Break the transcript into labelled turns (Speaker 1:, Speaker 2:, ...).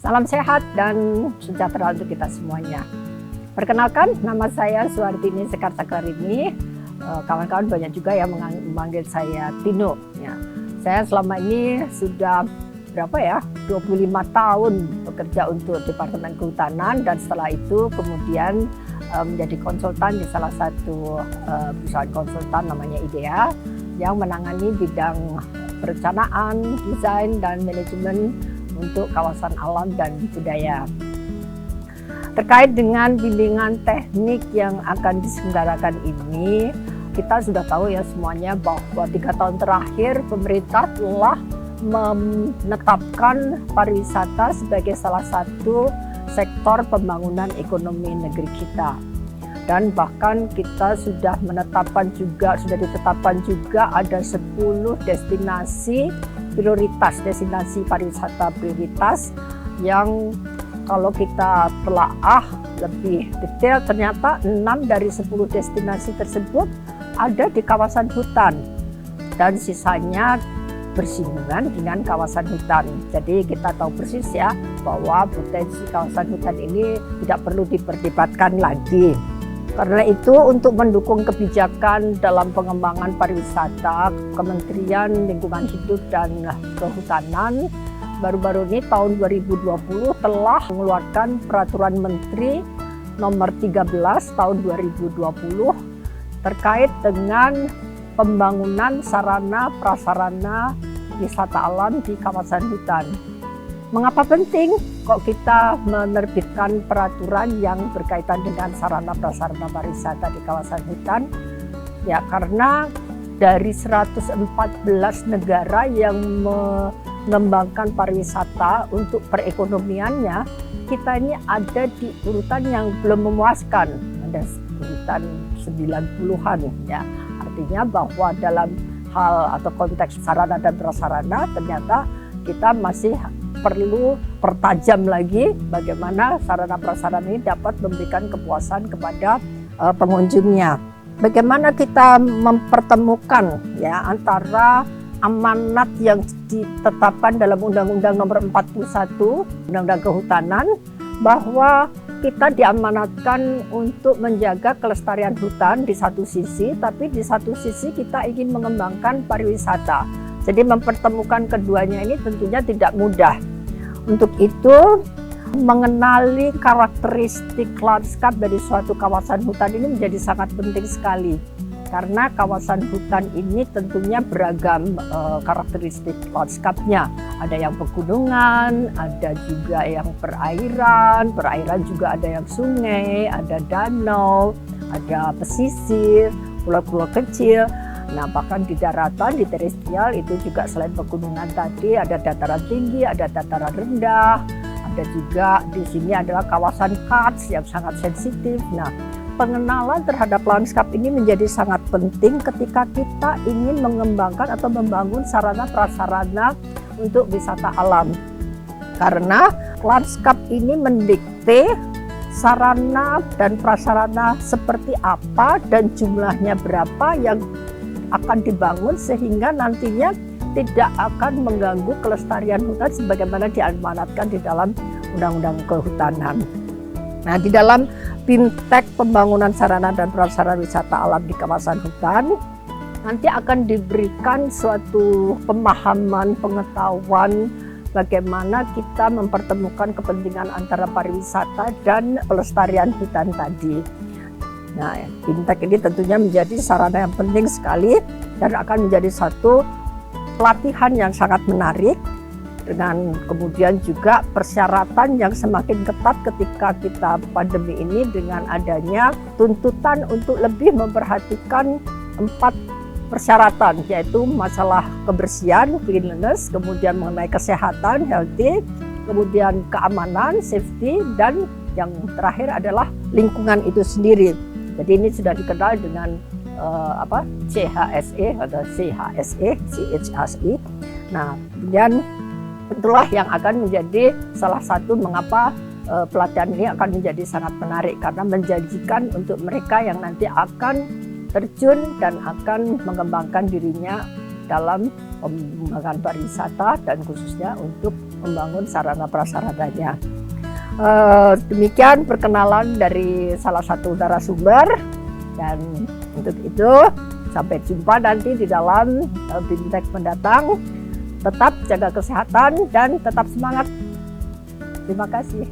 Speaker 1: Salam sehat dan sejahtera untuk kita semuanya. Perkenalkan, nama saya Suhartini Sekar Sakarini. Kawan-kawan banyak juga yang memanggil saya Tino. Ya. Saya selama ini sudah 25 tahun bekerja untuk Departemen Kehutanan, dan setelah itu kemudian menjadi konsultan di salah satu perusahaan konsultan namanya IDEA yang menangani bidang perencanaan, desain, dan manajemen untuk kawasan alam dan budaya. Terkait dengan bimbingan teknik yang akan diselenggarakan ini, kita sudah tahu ya semuanya bahwa 3 tahun terakhir pemerintah telah menetapkan pariwisata sebagai salah satu sektor pembangunan ekonomi negeri kita. Dan bahkan kita sudah ditetapkan juga ada 10 destinasi prioritas, destinasi pariwisata prioritas yang kalau kita telaah lebih detail ternyata 6 dari 10 destinasi tersebut ada di kawasan hutan dan sisanya bersinggungan dengan kawasan hutan. Jadi kita tahu persis ya bahwa potensi kawasan hutan ini tidak perlu diperdebatkan lagi. Karena itu untuk mendukung kebijakan dalam pengembangan pariwisata, Kementerian Lingkungan Hidup dan Kehutanan baru-baru ini tahun 2020 telah mengeluarkan Peraturan Menteri Nomor 13 tahun 2020 terkait dengan pembangunan sarana prasarana wisata alam di kawasan hutan. Mengapa penting kok kita menerbitkan peraturan yang berkaitan dengan sarana prasarana pariwisata di kawasan hutan? Ya, karena dari 114 negara yang mengembangkan pariwisata untuk perekonomiannya, kita ini ada di urutan yang belum memuaskan, ada urutan 90-an ya. Artinya bahwa dalam hal atau konteks sarana dan prasarana ternyata kita masih perlu pertajam lagi bagaimana sarana prasarana ini dapat memberikan kepuasan kepada pengunjungnya. Bagaimana kita mempertemukan ya antara amanat yang ditetapkan dalam Undang-Undang Nomor 41 Undang-Undang Kehutanan bahwa kita diamanatkan untuk menjaga kelestarian hutan di satu sisi, tapi di satu sisi kita ingin mengembangkan pariwisata. Jadi mempertemukan keduanya ini tentunya tidak mudah. Untuk itu, mengenali karakteristik lanskap dari suatu kawasan hutan ini menjadi sangat penting sekali. Karena kawasan hutan ini tentunya beragam karakteristik lanskapnya. Ada yang pegunungan, ada juga yang perairan juga ada yang sungai, ada danau, ada pesisir, pulau-pulau kecil. Nah, bahkan di daratan, di terestrial itu juga selain pegunungan tadi ada dataran tinggi, ada dataran rendah, ada juga di sini adalah kawasan karst yang sangat sensitif. Nah, pengenalan terhadap lanskap ini menjadi sangat penting ketika kita ingin mengembangkan atau membangun sarana prasarana untuk wisata alam. Karena lanskap ini mendikte sarana dan prasarana seperti apa dan jumlahnya berapa yang akan dibangun sehingga nantinya tidak akan mengganggu kelestarian hutan sebagaimana diamanatkan di dalam Undang-Undang Kehutanan. Nah, di dalam BIMTEK pembangunan sarana dan prasarana wisata alam di kawasan hutan nanti akan diberikan suatu pemahaman, pengetahuan bagaimana kita mempertemukan kepentingan antara pariwisata dan pelestarian hutan tadi. Nah, BIMTEK ini tentunya menjadi sarana yang penting sekali dan akan menjadi satu pelatihan yang sangat menarik dengan kemudian juga persyaratan yang semakin ketat ketika kita pandemi ini dengan adanya tuntutan untuk lebih memperhatikan 4 persyaratan, yaitu masalah kebersihan, cleanliness, kemudian mengenai kesehatan, healthy, kemudian keamanan, safety, dan yang terakhir adalah lingkungan itu sendiri. Jadi ini sudah dikenal dengan CHSE atau CHSE. Nah, kemudian itulah yang akan menjadi salah satu mengapa pelatihan ini akan menjadi sangat menarik karena menjanjikan untuk mereka yang nanti akan terjun dan akan mengembangkan dirinya dalam pengembangan pariwisata dan khususnya untuk membangun sarana prasarananya. Demikian perkenalan dari salah satu narasumber, dan untuk itu sampai jumpa nanti di dalam BIMTEK mendatang. Tetap jaga kesehatan dan tetap semangat. Terima kasih.